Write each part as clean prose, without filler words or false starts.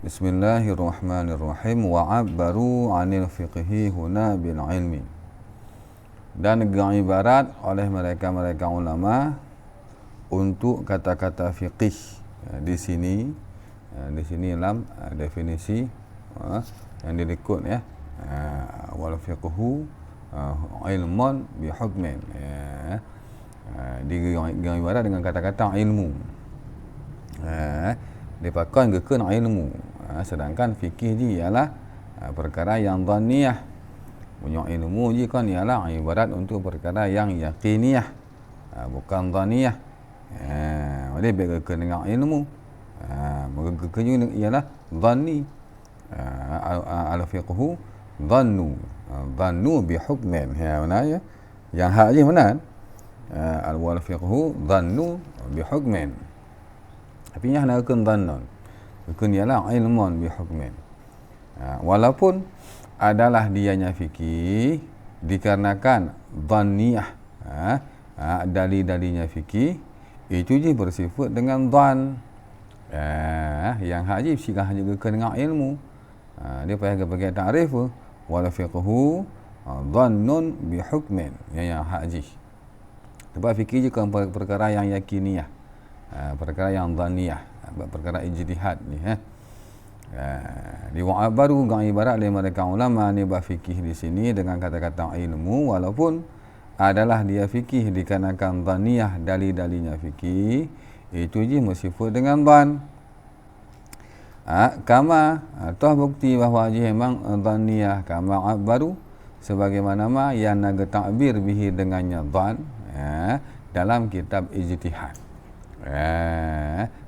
Bismillahirrahmanirrahim. Wa'abbaru 'anil fiqhi huna bil ilmi. Dan ibarat oleh mereka ulama untuk kata-kata fiqih di sini dalam definisi yang dirikut ya. Wal fiqhu ilmun bi hukmin. Ibarat dengan kata-kata ilmu. Dipakai ke ilmu. Sedangkan fikih ni ialah perkara yang dhaniyah. Punya ilmu je kan ialah ibarat untuk perkara yang yakiniyah, bukan dhaniyah. Dia berkaitan dengan ilmu. Berkaitan ialah dhanni. Al-fiqhu dhannu bi hukmin. Mana ya? Yang hak je mana? Al-fiqhu dhannu bi hukmin. Tapi yang nak kena dhannan. Rukun ialah ilmun bi hukmin. Walaupun adalah dianya fikih dikarenakan dhanniyah, dalil-dalilnya fikih itu je bersifat dengan dhan. Yang haji sikah juga dengan ilmu. Dia payah pakai takrif wal fiqhu dhannun bi hukmin. Yang haji. Sebab fikih je kan perkara yang yakiniyah. Perkara yang dhaniyah, perkara ijtihad ni di wa'abaru ibarat oleh mereka ulama ni fikih di sini dengan kata-kata ilmu, walaupun adalah dia fikih dikarenakan dhaniyah, dalil-dalilnya fikih itu je bersifat dengan dhan. Kama toh bukti bahawa je memang dhaniyah kama baru sebagaimana yang naga takbir bihi dengannya dhan dalam kitab ijtihad.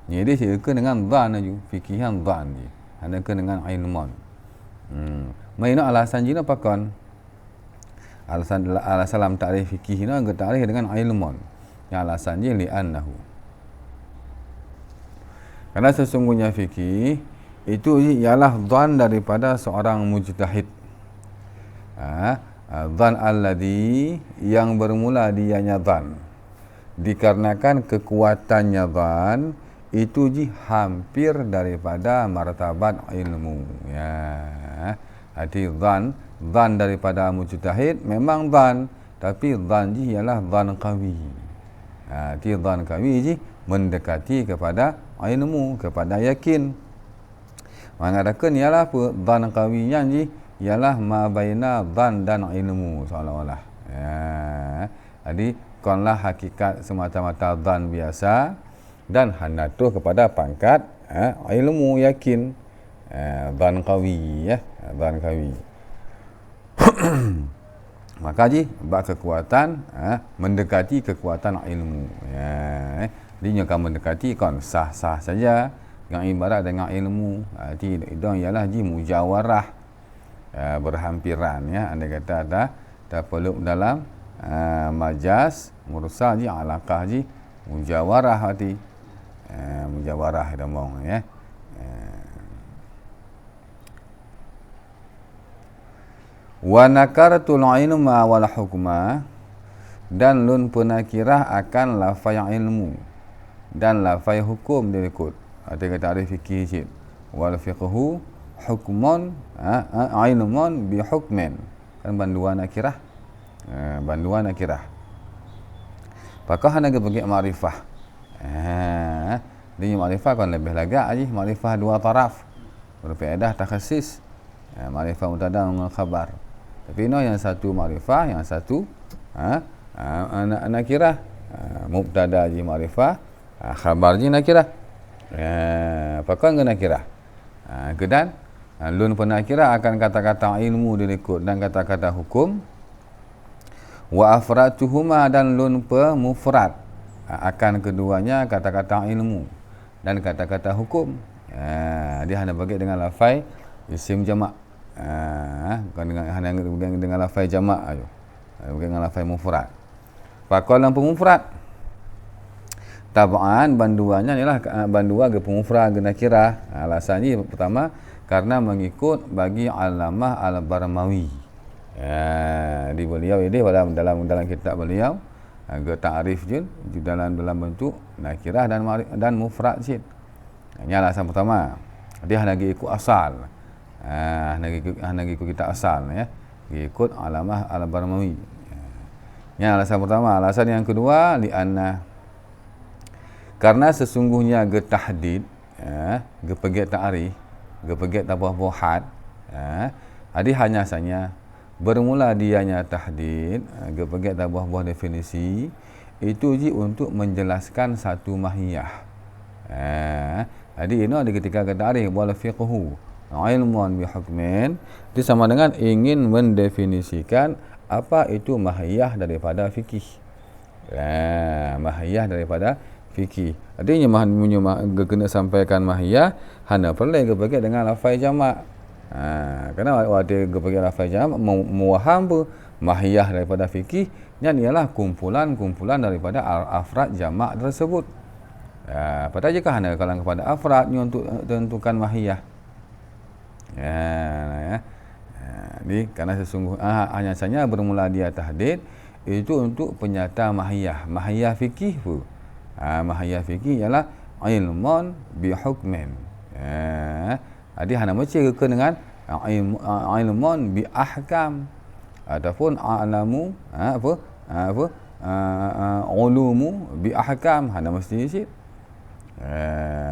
Jadi dia kena dengan dhan aja, fikihan dhan je. Ada kena dengan ilmun. Main alasan je apa kan? Alasan dalam takrif fikih ni agak takrif dengan ilmun. Yang alasan je li'annahu. Karena sesungguhnya fikih itu ialah dhan daripada seorang mujtahid. Dhan alladhi yang bermula dianya dhan. Dikarenakan kekuatannya dhan itu je hampir daripada martabat ilmu. Hati dhan daripada mujtahid memang dhan, tapi dhan je ialah dhan qawi. Hati dhan qawi je mendekati kepada ilmu, kepada yakin. Mengatakan ialah apa? Dhan qawinya je ialah ma baina dhan dan ilmu seolah-olah. Jadi konlah hakikat semata-mata dhan biasa dan hanatuh kepada pangkat ilmu yakin, dhan qawi ya, dhan qawi. Maka ji bab kekuatan mendekati kekuatan ilmu. Dia akan mendekati kon sah-sah saja dengan ibarat dengan ilmu. Itu ialah ji mujawarah, berhampiran ya. Anda kata ada peluk dalam majaz mursal ji alaqah ji mujawarah hati. Mujawarah demong ya. Wa nakaratul ilma wal hukma, dan lun penakirah akan lafaz ilmu dan lafaz hukum dirikut. Ada kata arif fikih cik. Wal fiqhu hukmun ilmun bi hukmin. Kan banduan nakirah. Banduan nakirah. Pakah nak bagi makrifah. Dia makrifah kan lebih lagak aje, makrifah dua taraf. Berfaedah takhassis. Makrifah mubtada dengan khabar. Tapi yang satu makrifah, yang satu nakirah. Mubtada je makrifah, khabar je nakirah. Pakah dengan nakirah. Kedan lun penakirah akan kata-kata ilmu dirikut dan kata-kata hukum. Wa afratuhuma, dan lun pemufrad akan keduanya kata-kata ilmu dan kata-kata hukum. Dia hanya bagi dengan lafaz isim jamak. Bukan dengan lafaz jamak aja. Bukan dengan lafaz mufrad. Pakai dalam pemufrad. Tab'an banduannya ialah bandua ke pemufrad ke nakirah. Alasannya pertama karena mengikut bagi Alamah Al-Barmawi. Di beliau ini dalam kitab beliau ta'rif je dalam bentuk nakirah dan mufrad je. Ini alasan pertama. Dia lagi ikut asal. Lagi ikut kita asal ya. Ikut alamah al-Barmawi. Yang alasan pertama, alasan yang kedua li'anna karena sesungguhnya tahdid pergi ta'rif, pergi tabuh-buhat jadi hanya saja bermula dianya tahdid, pergi tabuh-buh definisi itu ji untuk menjelaskan satu mahiyah. Jadi ini ada ketika ta'rif wal fiqhu ilmun bi hukmin itu sama dengan ingin mendefinisikan apa itu mahiyah daripada fikih. Mahiyah daripada fikih. Artinya kena sampaikan mahiyah hanya perlu berbagai dengan lafaz jamak. Kerana waktu berbagai lafaz jamak muwaham pun mahiyah daripada fikih yang ialah kumpulan-kumpulan daripada afrad jamak tersebut. Pada jika hanya kalang kepada afradnya untuk tentukan mahiyah. Jadi kerana hanya saja bermula dia tahdid itu untuk penyata mahiyah fikih pun. Mahiyah fikih ialah ilmun bi hukmin. Jadi hanya mesti dengan ilmun bi ahkam ataupun alamu ulumu bi ahkam hanya mesti isi.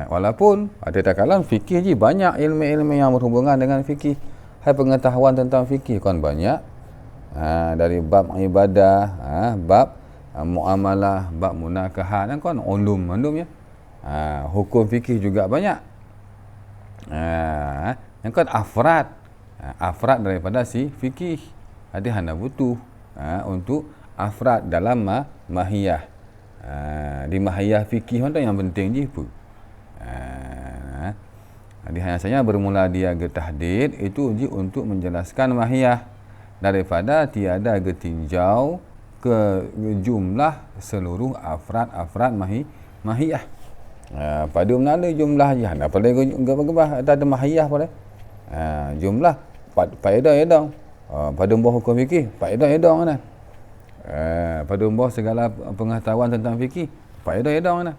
Walaupun ada takalan fikih je banyak ilmu-ilmu yang berhubungan dengan fikih. Hai pengetahuan tentang fikih kan banyak. Dari bab ibadah, bab muamalah, bab munakahat kan ulum ya. Hukum fikih juga banyak. Yang kan afrad daripada si fikih. Jadi hanya butuh untuk afrad dalam mahiyah. Di mahiyah fikih itu yang penting je pun. Jadi hanya saja bermula dia tahdid itu je untuk menjelaskan mahiyah daripada tiada tinjau ke jumlah seluruh afrad mahiyah. Pada mana jumlah je hanya boleh gebah ada mahiyah boleh. Jumlah faedah edang. Pada buah hukum fikih faedah edang mana? Pada buah segala pengetahuan tentang fikih faedah edang mana?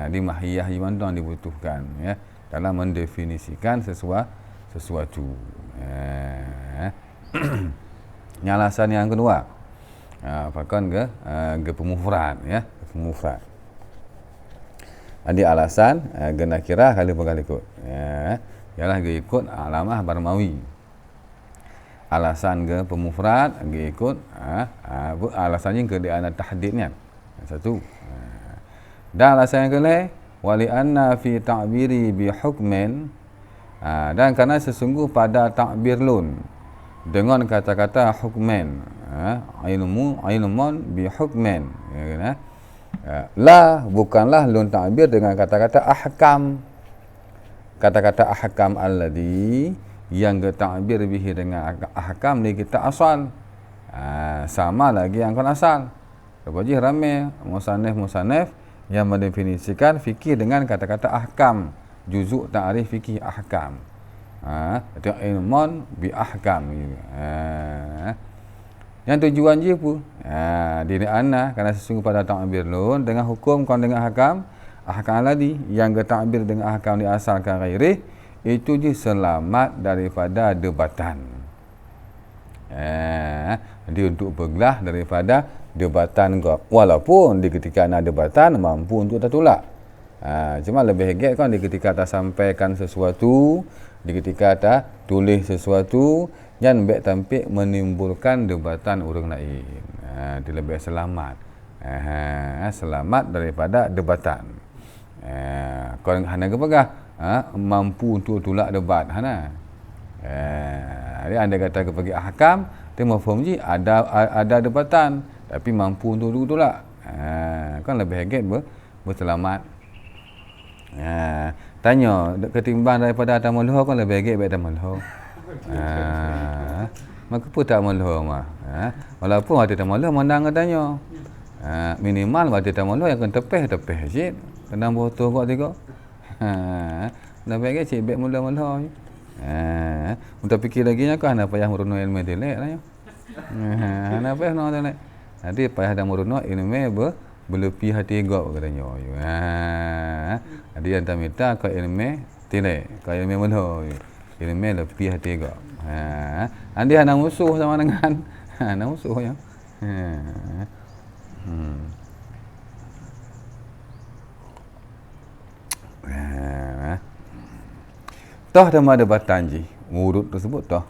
Di mahiyah yang dibutuhkan ya dalam mendefinisikan sesuatu. Alasan yang kedua, bahkan ke pemufrad ya, pemufrad. Ada alasan gena kira kali berkali ikut. Ialah ikut alamah Barmawi. Alasan ke pemufrad ikut alasannya ke di ana tahdidnya. Satu. Dan alasan yang kedua wali anna fi ta'biri bi hukmin dan kerana sesungguh pada takbir lun dengan kata-kata hukmin ilmun bi hukmin la bukanlah lun takbir dengan kata-kata ahkam. Kata-kata ahkam alladhi yang takbir bihi dengan ahkam ni kita asal sama lagi yang kan asal. Kebaji ramai musanif yang mendefinisikan fikih dengan kata-kata ahkam, juzuk ta'rif fikih ahkam. Itu ilmun bi ahkam. Yang tujuan je pun diri ana kerana sesungguh pada ta'bir lun dengan hukum kon dengan ahkam alladhi yang takbir dengan ahkam diasalkan ghairi itu je selamat daripada debatan. Dia untuk bergelah daripada debatan walaupun di ketika ada debatan mampu untuk tertolak. Cuma lebih hebat kan di ketika tak sampaikan sesuatu, di ketika tak tulis sesuatu yang baik tampik menimbulkan debatan orang lain. Dia lebih selamat. Selamat daripada debatan. Kau hanya kepegah mampu untuk tolak debat hana. Dia anda kata kepada ahkam dia mafhum je ada debatan tapi mampu untuk tolak. Kan lebih hebat berselamat. Tanya ketimbang daripada tamalho kan lebih hebat tamalho. Maka pun tamalho mah. Walaupun ada tamalho mandang tanya. Minimal ada tamalho yang akan tepeh sikit. Kena botol buat tengok. Lebih hebat cik bet mula-mula je. Untuk fikir lagi nya kan apa yang meruno ilmu telek lah. Apa yang nak telek? Nanti payah dah meruno ilmu berlebih hati gak katanya. Ada yang tak minta ke ilmu Tidak, kalau ilmu mana? Ilmu lebih hati juga. Andi hana musuh sama dengan hana musuh ya. Toh nama ada batanji. Urut tersebut toh.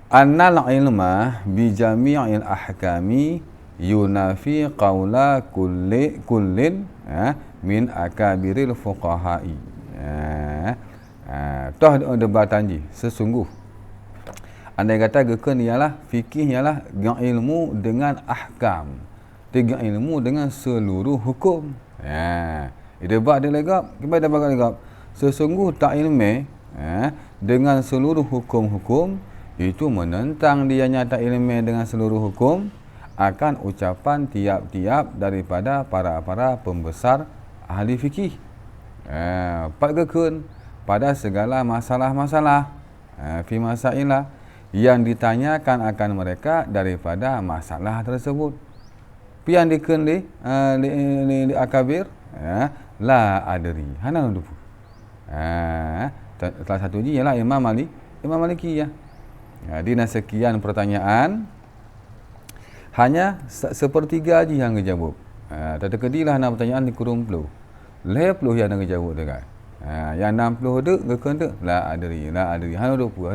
Annal ilma bi jami'il ahkami yunafi qawla kullin min akabiril fuqaha'i. Toh debat tanji sesungguh andai kata gekan ialah fikih ialah ilmu dengan ahkam, tiga ilmu dengan seluruh hukum. Debat dia legap, kita debat legap. Sesungguh tak ilmu dengan seluruh hukum-hukum itu menentang dia nyata ilmu dengan seluruh hukum akan ucapan tiap-tiap daripada para pembesar ahli fikih. Pakekun pada segala masalah-masalah fi masailah yang ditanyakan akan mereka daripada masalah tersebut. Pian dikun li akabir la adri. Hana dupu. Salah satu ji ialah Imam Maliki ya. Di sekian pertanyaan hanya sepertiga aja yang dijawab. Tadi kedilah nak pertanyaan di kurung puluh. 10 yang nak jawab dekat. Yang 60 tu gekon tu la adri. Hana dupu.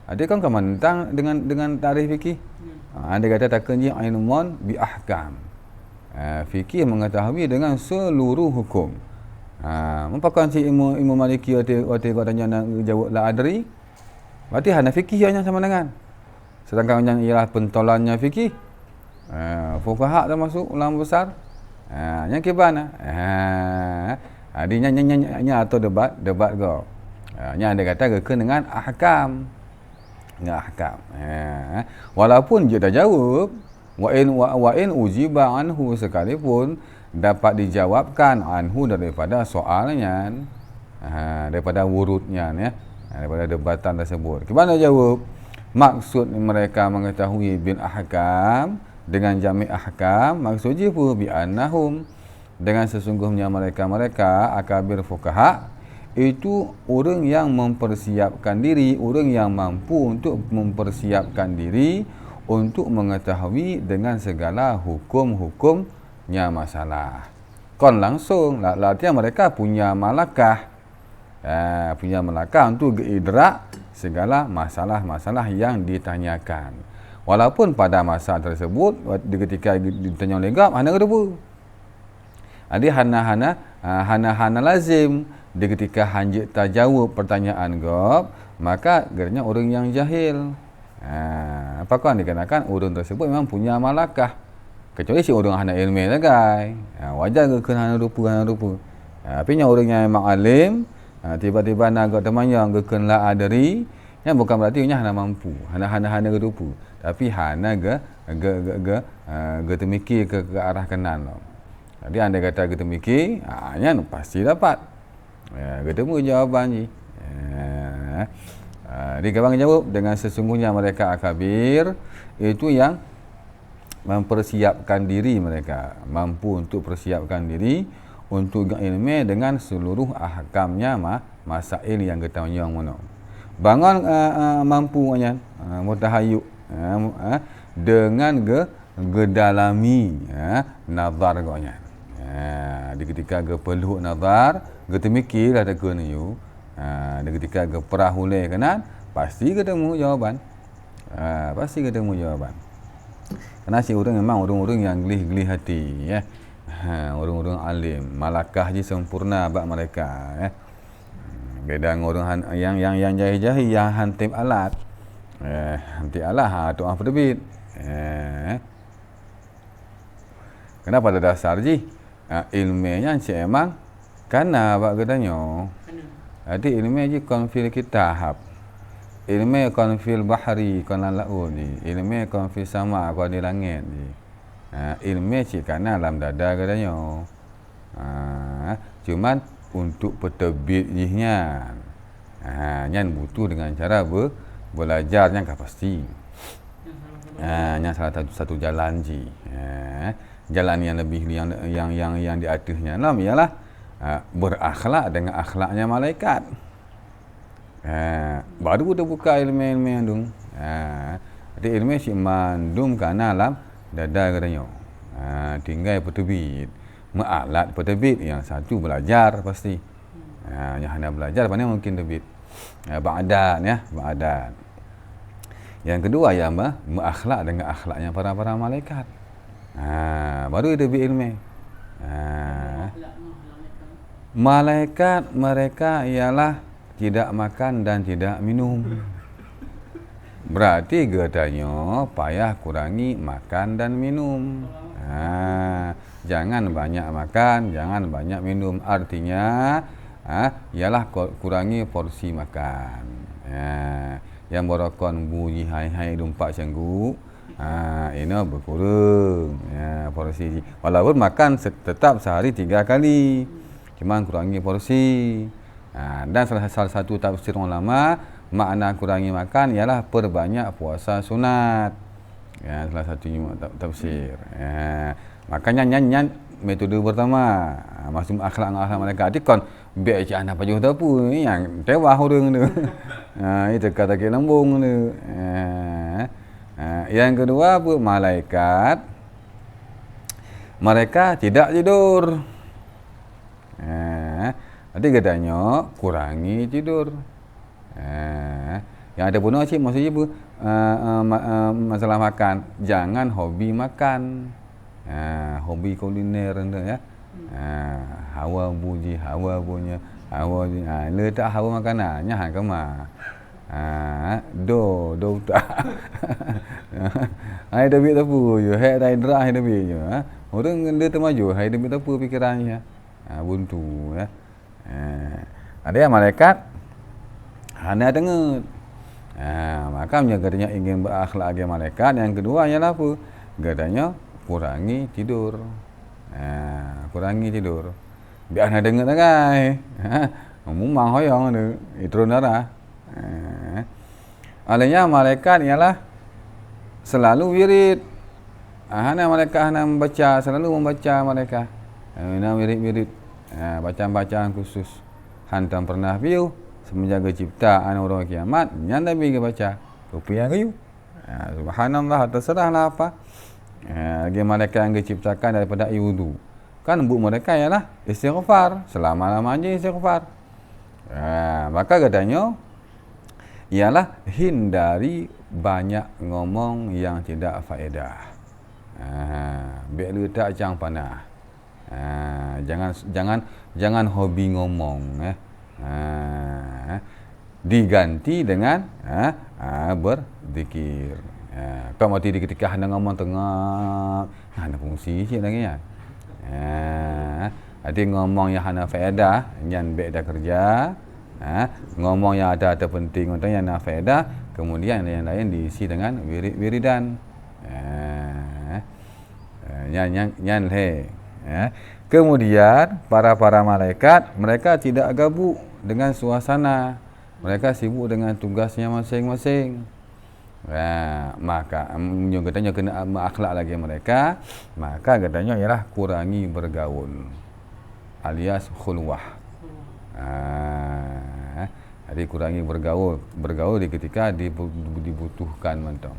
Ada kan mentang dengan tarikh fikih. Anda kata takkan ji ilmun bi ahkam. Fikih mengetahui dengan seluruh hukum. Mempakan si Imam Maliki waktu tanya nak jawab la adri. Berarti hana fikih hanya sama dengan. Sedangkan yang ialah pentolannya fikih. Fuqaha termasuk ulama besar. Yang kibana. Nya atau debat go. Nya ada kata ke dengan ahkam. Dengan ahkam. Walaupun dia dah jawab wa in ujiba anhu sekalipun dapat dijawabkan anhu daripada soalnya. Daripada wurudnya ya. Daripada debatan tersebut. Gimana jawab? Maksud mereka mengetahui bil ahkam dengan jami' ahkam, maksudnya apa? Bi annahum dengan sesungguhnya mereka akabir fuqaha itu orang yang mempersiapkan diri, orang yang mampu untuk mempersiapkan diri untuk mengetahui dengan segala hukum-hukumnya masalah. Kon langsung latihan mereka punya malakah. Punya melakar untuk idrak segala masalah-masalah yang ditanyakan. Walaupun pada masa tersebut ketika ditanya oleh gap hana kedepu. Jadi hana lazim di ketika hanjit tak jawab pertanyaan gap, maka geranya orang yang jahil. Apakah dikarenakan orang tersebut memang punya malakah. Kecuali si orang hana ilmu lagai. Wajar ke hana rupa. Tapi orang yang memang alim tiba-tiba nak temannya geken la adri yang bukan berarti nya hana mampu hana gerupu tapi hana ge temikir ke arah kanan. Jadi anda kata ge temikir nya pasti dapat ketemu jawapan ni. Jadi kawan jawab dengan sesungguhnya mereka akabir itu yang mempersiapkan diri mereka mampu untuk persiapkan diri untuk ilmu dengan seluruh ahkamnya masail yang kita yang mana. Bangun mampunya mutahayyuk dengan gedalami nazar gonya. Di ketika ge perlu nazar, ge temikirlah tekun you. Di ketika ge perahule kanan, pasti ketemu jawaban. Pasti ketemu jawaban. Karena si orang memang orang-orang yang gelih-gelih hati ya. Orang-orang alim, malakah je sempurna bab mereka Gedang orang yang jahil-jahil yang hantip alat. Hantip alat tu apa terbit. Kenapa pada dasar je ilmunya si emang karena bab katanya. Jadi ilmu je konfil kitab. Ilmu konfil bahari kon laut ni. Ilmu konfil sama kon di langit ni. Ilmu cik karena alam dada katanya. Cuman untuk peterbitnya nyan butuh dengan cara belajarnya kan pasti. Yang salah satu jalan je. jalan yang lebih yang di atasnya ialah berakhlak dengan akhlaknya malaikat. Baru dia buka ilmu-ilmu yang dum. Jadi ilmu si mandum kana alam dada katanya. Tinggal peterbit. Ma'alat peterbit yang satu belajar pasti. Yang hendak belajar mana mungkin terbit. Ba'dan ya, ba'dan. Yang kedua ya berakhlak dengan akhlaknya para malaikat. Baru dia terbit ilmu. Malaikat mereka ialah tidak makan dan tidak minum. Berarti katanya payah kurangi makan dan minum. Jangan banyak makan, jangan banyak minum. Artinya ialah kurangi porsi makan. Yang borokon bunyi hai-hai dumpak canggu. Ini berkurang porsi. Walaupun makan tetap sehari 3 kali. Cuma kurangi porsi. Dan salah satu tafsir ulama, makna kurangi makan ialah perbanyak puasa sunat. Salah satu tafsir. Makanya nyan metode pertama. Maksud akhlak mereka atikon biar cak anak pajuh tapu yang tewah orang tu. Itu kata ke lambung tu. Yang kedua apa? Malaikat mereka tidak tidur. Nanti katanya kurangi tidur. Yang ada pun cik maksudnya apa? Masalah makan, jangan hobi makan. Hobi kuliner tu ya. Hawa bunyi, hawa punya, hawa letak hawa makanannya hang kemah. Do tak. Hai David tapu je, hai dah drah hai David je. Orang dia termaju, hai David tapu pikirannya. Buntu ya. Ada yang malaikat hanya dengar. Makanya katanya ingin berakhlak dengan malaikat. Yang kedua ialah apa? Katanya kurangi tidur. Kurangi tidur. Biar nak dengar tak kai. Memang hoyong tu. Itu darah. Alanya malaikat ialah selalu wirid. Hana malaikat hana membaca, selalu membaca malaikat. Wirid-wirid. Bacaan-bacaan khusus. Hantam pernah view semenjaga ciptaan orang kiamat, yang Nabi ke baca. Rupiah kayu. Subhanallah, terserahlah apa. Lagi malaikat yang diciptakan daripada air wudu. Kan buk mereka ialah istighfar. Selama-lamanya istighfar. Maka katanya ialah hindari banyak ngomong yang tidak faedah. Biar letak cang panah. Jangan hobi ngomong. Diganti dengan berzikir. Kau mati di ketika hendak ngomong tengah, ada fungsi je lagi ya. Jadi ngomong yang hana faedah, yang baik dah kerja. Ngomong yang ada penting untuk yang nak faedah, kemudian yang lain diisi dengan wiridan. Yang he. Kemudian para malaikat mereka tidak gabuk dengan suasana. Mereka sibuk dengan tugasnya masing-masing. Maka katanya kena akhlak lagi mereka. Maka katanya ialah kurangi bergaul alias khulwah. Jadi kurangi bergaul di ketika dibutuhkan mentong.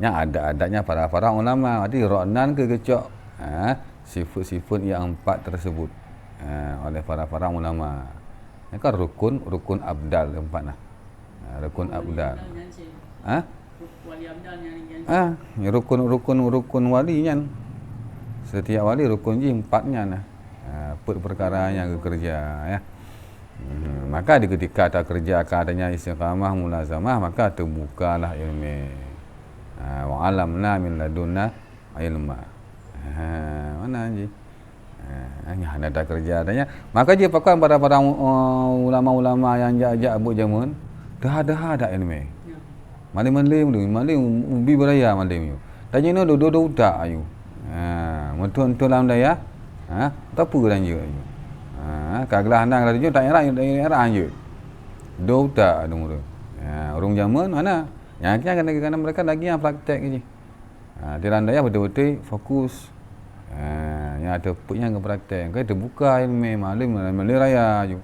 Yang ada-adanya para ulama. Jadi ro'nan ke kecok sifat-sifat yang 4 tersebut oleh para ulama. Ini kan rukun abdal keempat lah. Rukun abdal. Wali abdal yang Rukun wali kan. Setiap wali rukun je 4-nya lah. Perkara yang kerja ya. Maka di ketika tak kerja adanya istiqamah mulazamah, maka terbukalah ilmu. Wa alamna min ladunna ilma. Mana je? Hanya ada kerja adanya. Maka dia pakai para ulama-ulama yang jajak abuk jamun, dah ada ilmu. Malim ubi beraya malim. Tanya no do tak ayu. Mentun lam daya. Tak apa dan je. Kaglah nang lah tu tak era je. Do tak dong. Orang jamun mana? Yang kena mereka lagi yang praktek je. Dia randai betul-betul fokus. Yang ada putnya ke praktek. Kan terbuka ilmu malam raya je.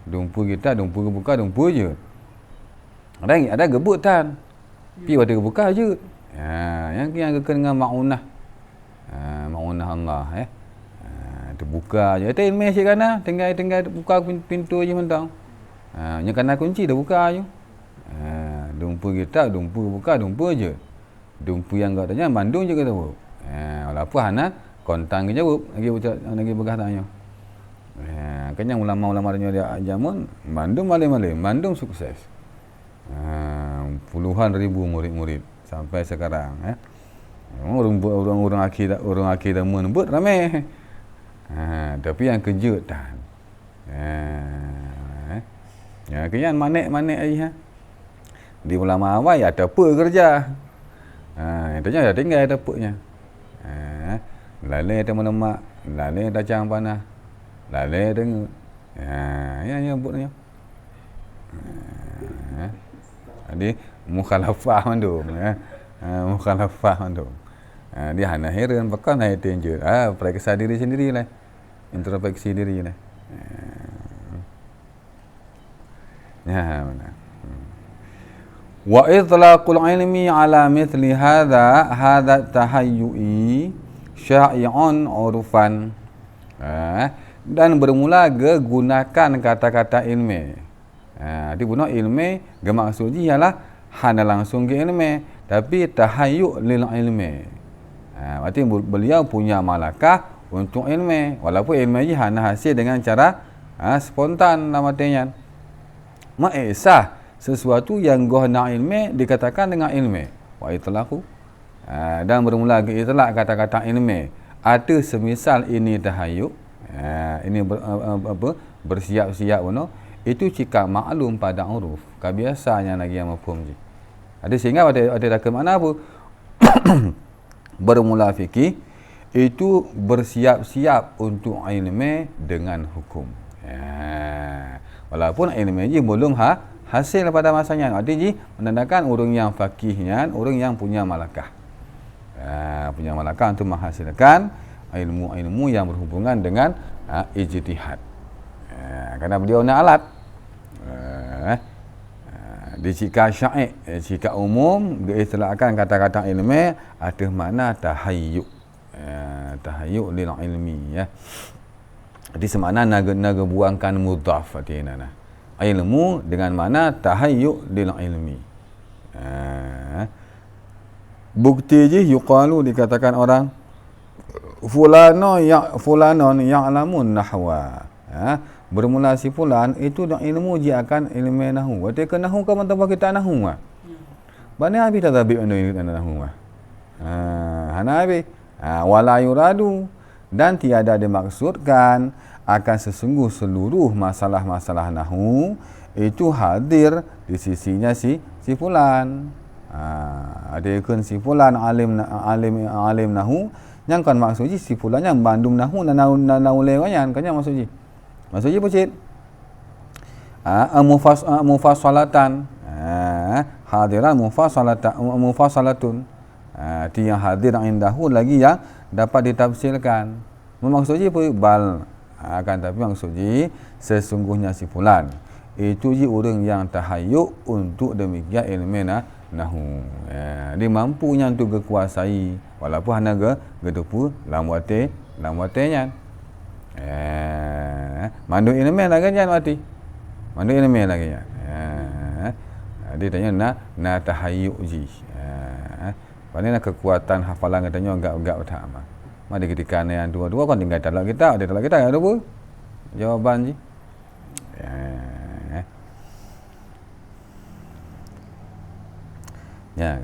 Dumpu kita, dumpu buka, dumpu je. Ada gebutan. Pi pada buka je. Yang kena dengan ma'unah. Ma'unah Allah terbuka je. Itu ilmu asyik kana, tinggal buka pintu je mentang. Yang kana kunci dah buka je. Dumpu kita, dumpu buka, dumpu je. Dumpu yang kau tanya Bandung je kata bu. Walaupun hana kontang ke jawab lagi begah tanya. Kenyang ulama-ulama dia jamun Bandung malih-malih, Bandung sukses. Puluhan ribu murid-murid sampai sekarang orang akhir menebut ramai. Tapi yang kejutan. Kenyang manik-manik ai di ulama awal ada apa kerja. Intinya dah tinggal ada puknya. Lalai teman-teman, lalai dacang panah, lalai dengar. Yang buatnya. Jadi mukhalafah mandung. Mukhalafah mandung. Dia hanya heran pakai naik tinju. Periksa diri sendirilah. Introspeksi diri lah. Mana? Wa itlaqul ilmi ala mithli hadha tahayyu'i syai'un urfan. Dan bermula gunakan kata-kata ilmi. Diguna ilmi maksudnya ialah hana langsung ke ilmi tapi tahayyu' lil ilmi. Berarti beliau punya malakah untuk ilmi walaupun ilmi hana hasil dengan cara spontan namanya. Ma'isah sesuatu yang guna ilmi dikatakan dengan ilmi. Wa itlaqu dan bermula ke itlaq kata-kata ilmi. Ada semisal ini tahayyuk. Ini bersiap-siap itu jika maklum pada uruf. Kebiasaannya lagi yang mafhum je. Ada sehingga ada ke mana apa? Bermula fikih itu bersiap-siap untuk ilmi dengan hukum. Walaupun ilmi je belum hasil pada masanya. Artinya menandakan orang yang fakihnya, orang yang punya malakah. Punya malakah untuk menghasilkan ilmu-ilmu yang berhubungan dengan ijtihad. Kerana beliau nak alat. Di jika syai', jika umum diistilahkan kata-kata ilmi ada makna tahayyuk. Tahayyuk lil ilmi ya. Jadi semakna naga buangkan mudhaf artinya. Ilmu dengan mana tahayyuk lil ilmi. Bukti je yuqalu dikatakan orang fulanon ya'lamun nahwa. Bermula si fulan itu dah ilmu je akan ilmu nahwu. Berarti ke nahwu kau mentang kita nahwu. Bana habis tadabib anu nahwu. Hana habis. Wala yuradu dan tiada dimaksudkan akan sesungguh seluruh masalah-masalah nahwu itu hadir di sisinya si fulan. Ada ikun si fulan alim nahwu yang kan maksudnya si fulan yang bandum nahwu nahwu lewayan kan yang maksudnya. Maksudnya pucit. Mufassalatan. Hadiran mufassalatun. Itu yang hadir indahu lagi yang dapat ditafsirkan. Maksudnya bal akan tapi maksudnya sesungguhnya si fulan itu je orang yang tahayyuk untuk demikian ilmu nahwu. Dia mampunya untuk kekuasai walaupun hanya gedepu lamwatenya. Mandu ilmu lagi jangan mati. Mandu ilmu lagi ya. Dia tanya na tahayyuk ji. Mana kekuatan hafalan katanya enggak utama. Mari ketika yang dua-dua kan tinggal talak kita, ada talak kita ada apa? Jawaban je. Ya.